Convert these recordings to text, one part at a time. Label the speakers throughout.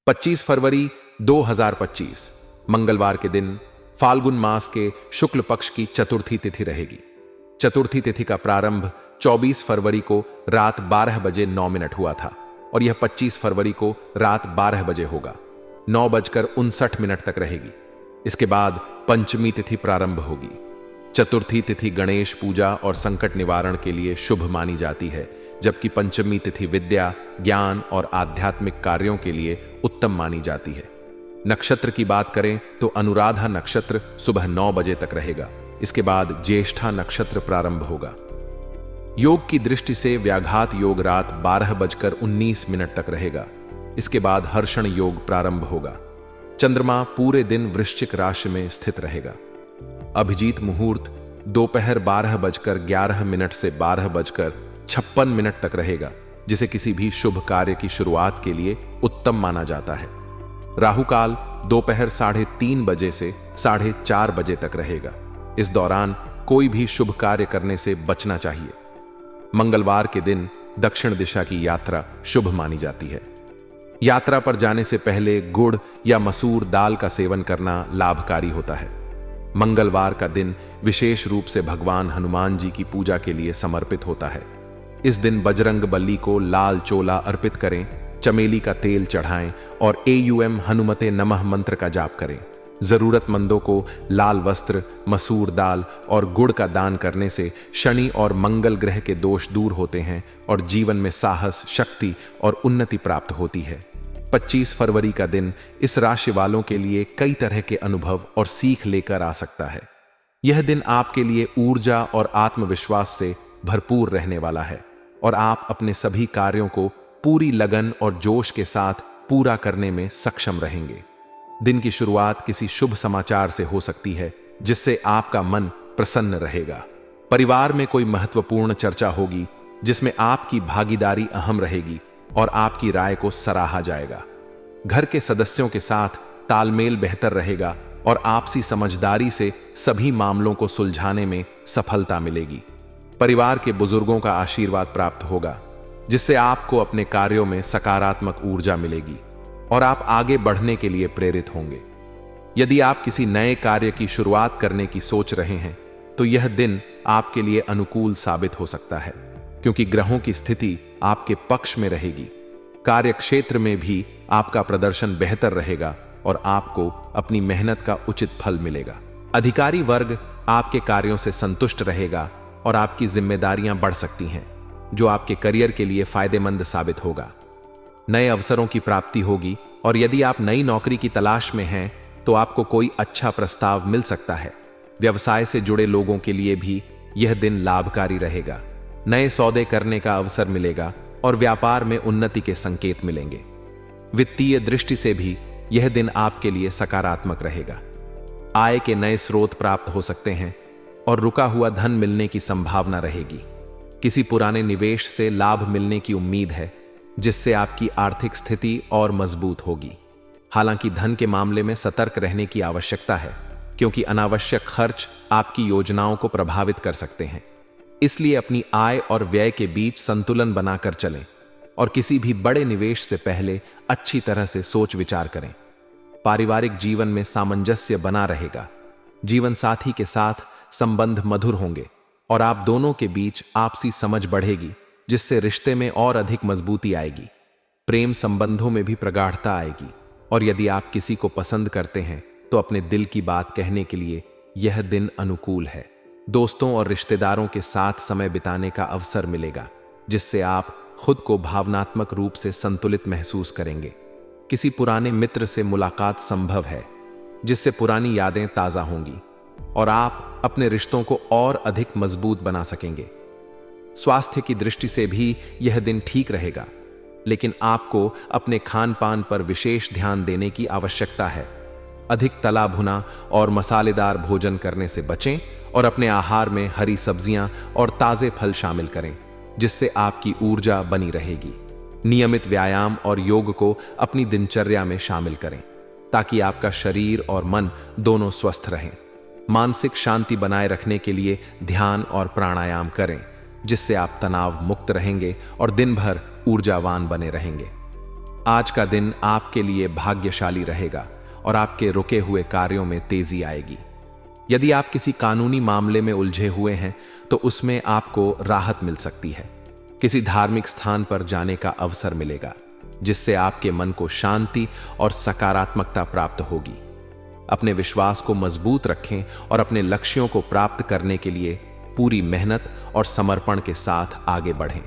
Speaker 1: 25 फरवरी 2025 मंगलवार के दिन फाल्गुन मास के शुक्ल पक्ष की चतुर्थी तिथि रहेगी। चतुर्थी तिथि का प्रारंभ 24 फरवरी को रात 12 बजे 9 मिनट हुआ था और यह 25 फरवरी को रात 12 बजे होगा। 9:59 तक रहेगी। इसके बाद पंचमी तिथि प्रारंभ होगी। चतुर्थी तिथि गणेश पूजा और संकट निवारण के लिए शुभ मानी जाती है, जबकि पंचमी तिथि विद्या, ज्ञान और आध्यात्मिक कार्यों के लिए उत्तम मानी जाती है। नक्षत्र की बात करें तो अनुराधा नक्षत्र सुबह 9 बजे तक रहेगा। इसके बाद ज्येष्ठा नक्षत्र प्रारंभ होगा। योग की दृष्टि से व्याघात योग रात 12:19 तक रहेगा। इसके बाद हर्षण योग प्रारंभ होगा। चंद्रमा पूरे दिन वृश्चिक राशि में स्थित रहेगा। अभिजीत मुहूर्त दोपहर 12:11 से 12:56 तक रहेगा, जिसे किसी भी शुभ कार्य की शुरुआत के लिए उत्तम माना जाता है। राहु काल दोपहर 3:30 बजे से 4:30 बजे तक रहेगा। इस दौरान कोई भी शुभ कार्य करने से बचना चाहिए। मंगलवार के दिन दक्षिण दिशा की यात्रा शुभ मानी जाती है। यात्रा पर जाने से पहले गुड़ या मसूर दाल का सेवन करना लाभकारी होता है। मंगलवार का दिन विशेष रूप से भगवान हनुमान जी की पूजा के लिए समर्पित होता है। इस दिन बजरंग बली को लाल चोला अर्पित करें, चमेली का तेल चढ़ाएं और AUM हनुमते नमः मंत्र का जाप करें। जरूरतमंदों को लाल वस्त्र, मसूर दाल और गुड़ का दान करने से शनि और मंगल ग्रह के दोष दूर होते हैं और जीवन में साहस, शक्ति और उन्नति प्राप्त होती है। 25 फरवरी का दिन इस राशि वालों के लिए कई तरह के अनुभव और सीख लेकर आ सकता है। यह दिन आपके लिए ऊर्जा और आत्मविश्वास से भरपूर रहने वाला है और आप अपने सभी कार्यों को पूरी लगन और जोश के साथ पूरा करने में सक्षम रहेंगे। दिन की शुरुआत किसी शुभ समाचार से हो सकती है, जिससे आपका मन प्रसन्न रहेगा। परिवार में कोई महत्वपूर्ण चर्चा होगी, जिसमें आपकी भागीदारी अहम रहेगी और आपकी राय को सराहा जाएगा। घर के सदस्यों के साथ तालमेल बेहतर रहेगा और आपसी समझदारी से सभी मामलों को सुलझाने में सफलता मिलेगी। परिवार के बुजुर्गों का आशीर्वाद प्राप्त होगा, जिससे आपको अपने कार्यों में सकारात्मक ऊर्जा मिलेगी और आप आगे बढ़ने के लिए प्रेरित होंगे। यदि आप किसी नए कार्य की शुरुआत करने की सोच रहे हैं, तो यह दिन आपके लिए अनुकूल साबित हो सकता है, क्योंकि ग्रहों की स्थिति आपके पक्ष में रहेगी। कार्य क्षेत्र में भी आपका प्रदर्शन बेहतर रहेगा और आपको अपनी मेहनत का उचित फल मिलेगा। अधिकारी वर्ग आपके कार्यों से संतुष्ट रहेगा और आपकी जिम्मेदारियां बढ़ सकती हैं, जो आपके करियर के लिए फायदेमंद साबित होगा। नए अवसरों की प्राप्ति होगी और यदि आप नई नौकरी की तलाश में हैं, तो आपको कोई अच्छा प्रस्ताव मिल सकता है। व्यवसाय से जुड़े लोगों के लिए भी यह दिन लाभकारी रहेगा। नए सौदे करने का अवसर मिलेगा और व्यापार में उन्नति के संकेत मिलेंगे। वित्तीय दृष्टि से भी यह दिन आपके लिए सकारात्मक रहेगा। आय के नए स्रोत प्राप्त हो सकते हैं और रुका हुआ धन मिलने की संभावना रहेगी। किसी पुराने निवेश से लाभ मिलने की उम्मीद है, जिससे आपकी आर्थिक स्थिति और मजबूत होगी। हालांकि धन के मामले में सतर्क रहने की आवश्यकता है, क्योंकि अनावश्यक खर्च आपकी योजनाओं को प्रभावित कर सकते हैं। इसलिए अपनी आय और व्यय के बीच संतुलन बनाकर चलें और किसी भी बड़े निवेश से पहले अच्छी तरह से सोच विचार करें। पारिवारिक जीवन में सामंजस्य बना रहेगा। जीवन साथी के साथ संबंध मधुर होंगे और आप दोनों के बीच आपसी समझ बढ़ेगी, जिससे रिश्ते में और अधिक मजबूती आएगी। प्रेम संबंधों में भी प्रगाढ़ता आएगी और यदि आप किसी को पसंद करते हैं, तो अपने दिल की बात कहने के लिए यह दिन अनुकूल है। दोस्तों और रिश्तेदारों के साथ समय बिताने का अवसर मिलेगा, जिससे आप खुद को भावनात्मक रूप से संतुलित महसूस करेंगे। किसी पुराने मित्र से मुलाकात संभव है, जिससे पुरानी यादें ताज़ा होंगी और आप अपने रिश्तों को और अधिक मजबूत बना सकेंगे। स्वास्थ्य की दृष्टि से भी यह दिन ठीक रहेगा, लेकिन आपको अपने खान पान पर विशेष ध्यान देने की आवश्यकता है। अधिक तला भुना और मसालेदार भोजन करने से बचें और अपने आहार में हरी सब्जियां और ताजे फल शामिल करें, जिससे आपकी ऊर्जा बनी रहेगी। नियमित व्यायाम और योग को अपनी दिनचर्या में शामिल करें, ताकि आपका शरीर और मन दोनों स्वस्थ रहें। मानसिक शांति बनाए रखने के लिए ध्यान और प्राणायाम करें, जिससे आप तनाव मुक्त रहेंगे और दिन भर ऊर्जावान बने रहेंगे। आज का दिन आपके लिए भाग्यशाली रहेगा और आपके रुके हुए कार्यों में तेजी आएगी। यदि आप किसी कानूनी मामले में उलझे हुए हैं तो उसमें आपको राहत मिल सकती है। किसी धार्मिक स्थान पर जाने का अवसर मिलेगा, जिससे आपके मन को शांति और सकारात्मकता प्राप्त होगी। अपने विश्वास को मजबूत रखें और अपने लक्ष्यों को प्राप्त करने के लिए पूरी मेहनत और समर्पण के साथ आगे बढ़ें।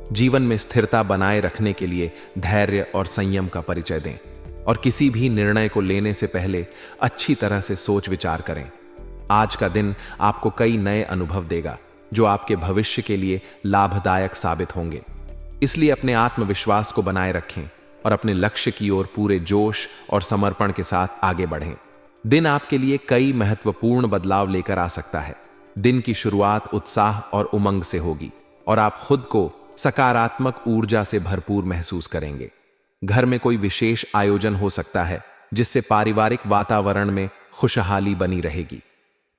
Speaker 1: जीवन में स्थिरता बनाए रखने के लिए धैर्य और संयम का परिचय दें और किसी भी निर्णय को लेने से पहले अच्छी तरह से सोच विचार करें। आज का दिन आपको कई नए अनुभव देगा जो आपके भविष्य के लिए लाभदायक साबित होंगे। इसलिए अपने आत्मविश्वास को बनाए रखें और अपने लक्ष्य की ओर पूरे जोश और समर्पण के साथ आगे बढ़ें। दिन आपके लिए कई महत्वपूर्ण बदलाव लेकर आ सकता है। दिन की शुरुआत उत्साह और उमंग से होगी और आप खुद को सकारात्मक ऊर्जा से भरपूर महसूस करेंगे। घर में कोई विशेष आयोजन हो सकता है, जिससे पारिवारिक वातावरण में खुशहाली बनी रहेगी।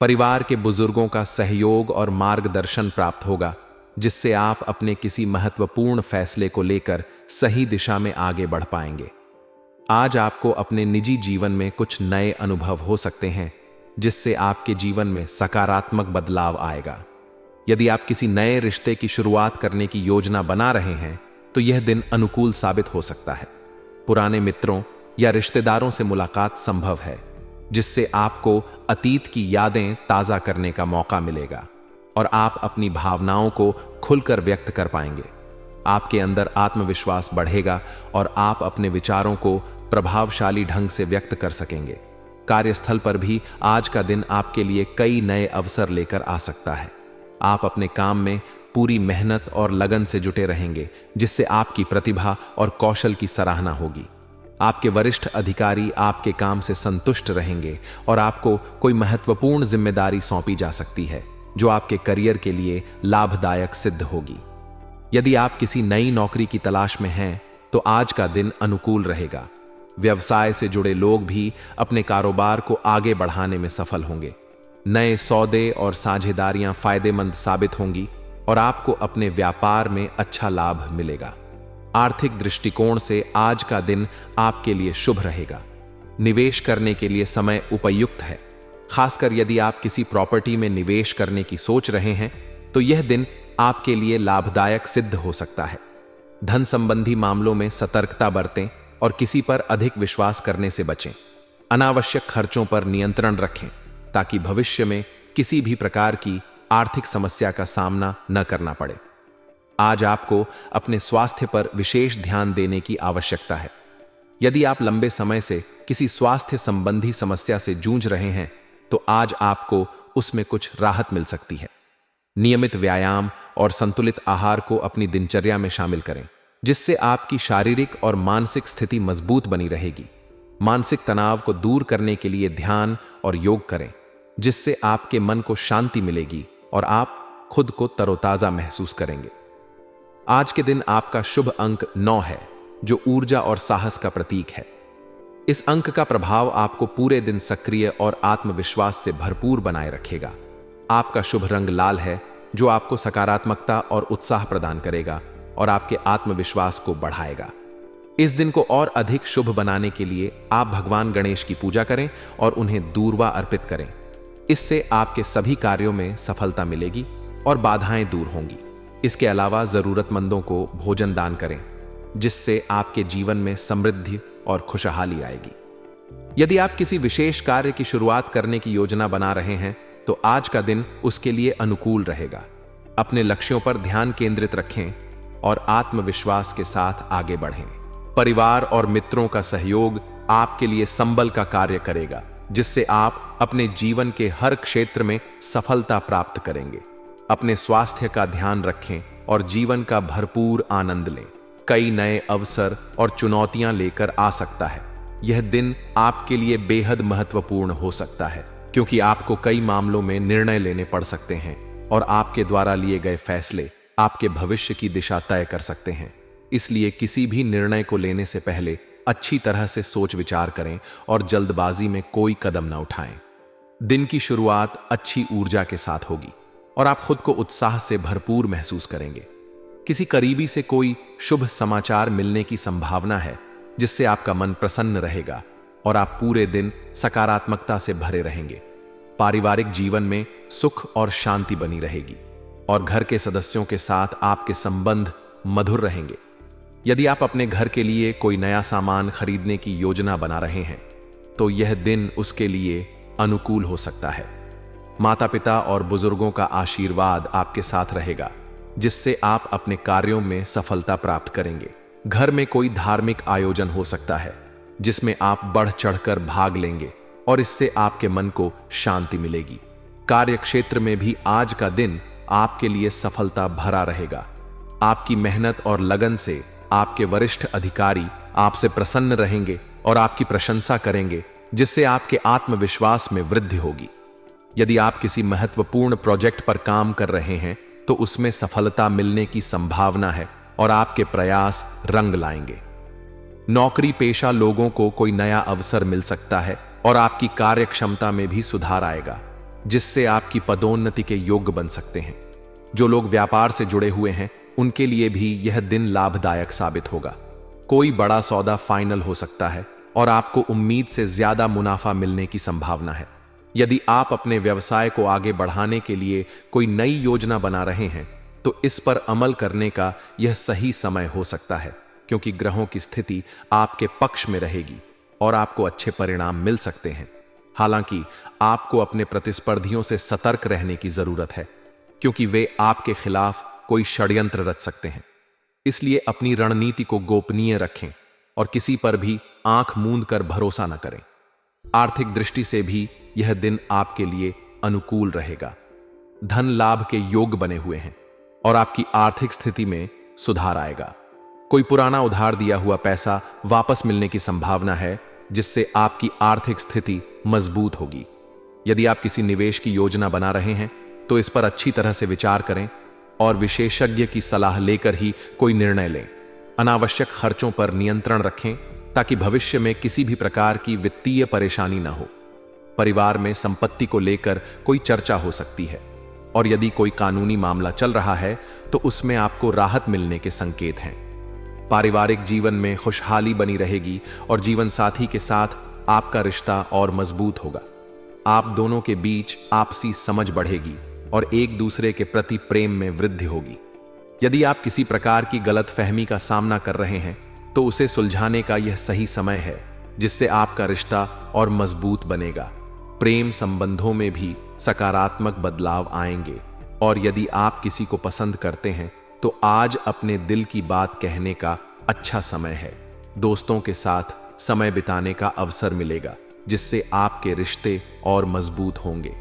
Speaker 1: परिवार के बुजुर्गों का सहयोग और मार्गदर्शन प्राप्त होगा, जिससे आप अपने किसी महत्वपूर्ण फैसले को लेकर सही दिशा में आगे बढ़ पाएंगे। आज आपको अपने निजी जीवन में कुछ नए अनुभव हो सकते हैं, जिससे आपके जीवन में सकारात्मक बदलाव आएगा। यदि आप किसी नए रिश्ते की शुरुआत करने की योजना बना रहे हैं तो यह दिन अनुकूल साबित हो सकता है। पुराने मित्रों या रिश्तेदारों से मुलाकात संभव है, जिससे आपको अतीत की यादें ताज़ा करने का मौका मिलेगा और आप अपनी भावनाओं को खुलकर व्यक्त कर पाएंगे। आपके अंदर आत्मविश्वास बढ़ेगा और आप अपने विचारों को प्रभावशाली ढंग से व्यक्त कर सकेंगे। कार्यस्थल पर भी आज का दिन आपके लिए कई नए अवसर लेकर आ सकता है। आप अपने काम में पूरी मेहनत और लगन से जुटे रहेंगे, जिससे आपकी प्रतिभा और कौशल की सराहना होगी। आपके वरिष्ठ अधिकारी आपके काम से संतुष्ट रहेंगे और आपको कोई महत्वपूर्ण जिम्मेदारी सौंपी जा सकती है, जो आपके करियर के लिए लाभदायक सिद्ध होगी। यदि आप किसी नई नौकरी की तलाश में हैं, तो आज का दिन अनुकूल रहेगा। व्यवसाय से जुड़े लोग भी अपने कारोबार को आगे बढ़ाने में सफल होंगे। नए सौदे और साझेदारियां फायदेमंद साबित होंगी और आपको अपने व्यापार में अच्छा लाभ मिलेगा। आर्थिक दृष्टिकोण से आज का दिन आपके लिए शुभ रहेगा। निवेश करने के लिए समय उपयुक्त है। खासकर यदि आप किसी प्रॉपर्टी में निवेश करने की सोच रहे हैं, तो यह दिन आपके लिए लाभदायक सिद्ध हो सकता है। धन संबंधी मामलों में सतर्कता बरतें और किसी पर अधिक विश्वास करने से बचें। अनावश्यक खर्चों पर नियंत्रण रखें, ताकि भविष्य में किसी भी प्रकार की आर्थिक समस्या का सामना न करना पड़े। आज आपको अपने स्वास्थ्य पर विशेष ध्यान देने की आवश्यकता है। यदि आप लंबे समय से किसी स्वास्थ्य संबंधी समस्या से जूझ रहे हैं, तो आज आपको उसमें कुछ राहत मिल सकती है। नियमित व्यायाम और संतुलित आहार को अपनी दिनचर्या में शामिल करें, जिससे आपकी शारीरिक और मानसिक स्थिति मजबूत बनी रहेगी। मानसिक तनाव को दूर करने के लिए ध्यान और योग करें, जिससे आपके मन को शांति मिलेगी और आप खुद को तरोताजा महसूस करेंगे। आज के दिन आपका शुभ अंक 9 है, जो ऊर्जा और साहस का प्रतीक है। इस अंक का प्रभाव आपको पूरे दिन सक्रिय और आत्मविश्वास से भरपूर बनाए रखेगा। आपका शुभ रंग लाल है, जो आपको सकारात्मकता और उत्साह प्रदान करेगा और आपके आत्मविश्वास को बढ़ाएगा। इस दिन को और अधिक शुभ बनाने के लिए आप भगवान गणेश की पूजा करें और उन्हें दूर्वा अर्पित करें। इससे आपके सभी कार्यों में सफलता मिलेगी और बाधाएं दूर होंगी। इसके अलावा जरूरतमंदों को भोजन दान करें, जिससे आपके जीवन में समृद्धि और खुशहाली आएगी। यदि आप किसी विशेष कार्य की शुरुआत करने की योजना बना रहे हैं, तो आज का दिन उसके लिए अनुकूल रहेगा। अपने लक्ष्यों पर ध्यान केंद्रित रखें और आत्मविश्वास के साथ आगे बढ़ें। परिवार और मित्रों का सहयोग आपके लिए संबल का कार्य करेगा, जिससे आप अपने जीवन के हर क्षेत्र में सफलता प्राप्त करेंगे। अपने स्वास्थ्य का ध्यान रखें और जीवन का भरपूर आनंद लें। कई नए अवसर और चुनौतियां लेकर आ सकता है। यह दिन आपके लिए बेहद महत्वपूर्ण हो सकता है, क्योंकि आपको कई मामलों में निर्णय लेने पड़ सकते हैं और आपके द्वारा लिए गए फैसले आपके भविष्य की दिशा तय कर सकते हैं। इसलिए किसी भी निर्णय को लेने से पहले अच्छी तरह से सोच विचार करें और जल्दबाजी में कोई कदम न उठाएं। दिन की शुरुआत अच्छी ऊर्जा के साथ होगी और आप खुद को उत्साह से भरपूर महसूस करेंगे। किसी करीबी से कोई शुभ समाचार मिलने की संभावना है, जिससे आपका मन प्रसन्न रहेगा और आप पूरे दिन सकारात्मकता से भरे रहेंगे। पारिवारिक जीवन में सुख और शांति बनी रहेगी और घर के सदस्यों के साथ आपके संबंध मधुर रहेंगे। यदि आप अपने घर के लिए कोई नया सामान खरीदने की योजना बना रहे हैं तो यह दिन उसके लिए अनुकूल हो सकता है। माता पिता और बुजुर्गों का आशीर्वाद आपके साथ रहेगा, जिससे आप अपने कार्यों में सफलता प्राप्त करेंगे। घर में कोई धार्मिक आयोजन हो सकता है जिसमें आप बढ़ चढ़कर भाग लेंगे और इससे आपके मन को शांति मिलेगी। कार्य क्षेत्र में भी आज का दिन आपके लिए सफलता भरा रहेगा। आपकी मेहनत और लगन से आपके वरिष्ठ अधिकारी आपसे प्रसन्न रहेंगे और आपकी प्रशंसा करेंगे, जिससे आपके आत्मविश्वास में वृद्धि होगी। यदि आप किसी महत्वपूर्ण प्रोजेक्ट पर काम कर रहे हैं तो उसमें सफलता मिलने की संभावना है और आपके प्रयास रंग लाएंगे। नौकरी पेशा लोगों को कोई नया अवसर मिल सकता है और आपकी कार्य क्षमता में भी सुधार आएगा, जिससे आपकी पदोन्नति के योग्य बन सकते हैं। जो लोग व्यापार से जुड़े हुए हैं उनके लिए भी यह दिन लाभदायक साबित होगा। कोई बड़ा सौदा फाइनल हो सकता है और आपको उम्मीद से ज्यादा मुनाफा मिलने की संभावना है। यदि आप अपने व्यवसाय को आगे बढ़ाने के लिए कोई नई योजना बना रहे हैं तो इस पर अमल करने का यह सही समय हो सकता है, क्योंकि ग्रहों की स्थिति आपके पक्ष में रहेगी और आपको अच्छे परिणाम मिल सकते हैं। हालांकि आपको अपने प्रतिस्पर्धियों से सतर्क रहने की जरूरत है, क्योंकि वे आपके खिलाफ कोई षड्यंत्र रच सकते हैं। इसलिए अपनी रणनीति को गोपनीय रखें और किसी पर भी आंख मूंद कर भरोसा न करें। आर्थिक दृष्टि से भी यह दिन आपके लिए अनुकूल रहेगा। धन लाभ के योग बने हुए हैं और आपकी आर्थिक स्थिति में सुधार आएगा। कोई पुराना उधार दिया हुआ पैसा वापस मिलने की संभावना है, जिससे आपकी आर्थिक स्थिति मजबूत होगी। यदि आप किसी निवेश की योजना बना रहे हैं तो इस पर अच्छी तरह से विचार करें और विशेषज्ञ की सलाह लेकर ही कोई निर्णय लें। अनावश्यक खर्चों पर नियंत्रण रखें ताकि भविष्य में किसी भी प्रकार की वित्तीय परेशानी न हो। परिवार में संपत्ति को लेकर कोई चर्चा हो सकती है और यदि कोई कानूनी मामला चल रहा है तो उसमें आपको राहत मिलने के संकेत हैं। पारिवारिक जीवन में खुशहाली बनी रहेगी और जीवन साथी के साथ आपका रिश्ता और मजबूत होगा। आप दोनों के बीच आपसी समझ बढ़ेगी और एक दूसरे के प्रति प्रेम में वृद्धि होगी। यदि आप किसी प्रकार की गलतफहमी का सामना कर रहे हैं तो उसे सुलझाने का यह सही समय है, जिससे आपका रिश्ता और मजबूत बनेगा। प्रेम संबंधों में भी सकारात्मक बदलाव आएंगे और यदि आप किसी को पसंद करते हैं तो आज अपने दिल की बात कहने का अच्छा समय है। दोस्तों के साथ समय बिताने का अवसर मिलेगा, जिससे आपके रिश्ते और मजबूत होंगे।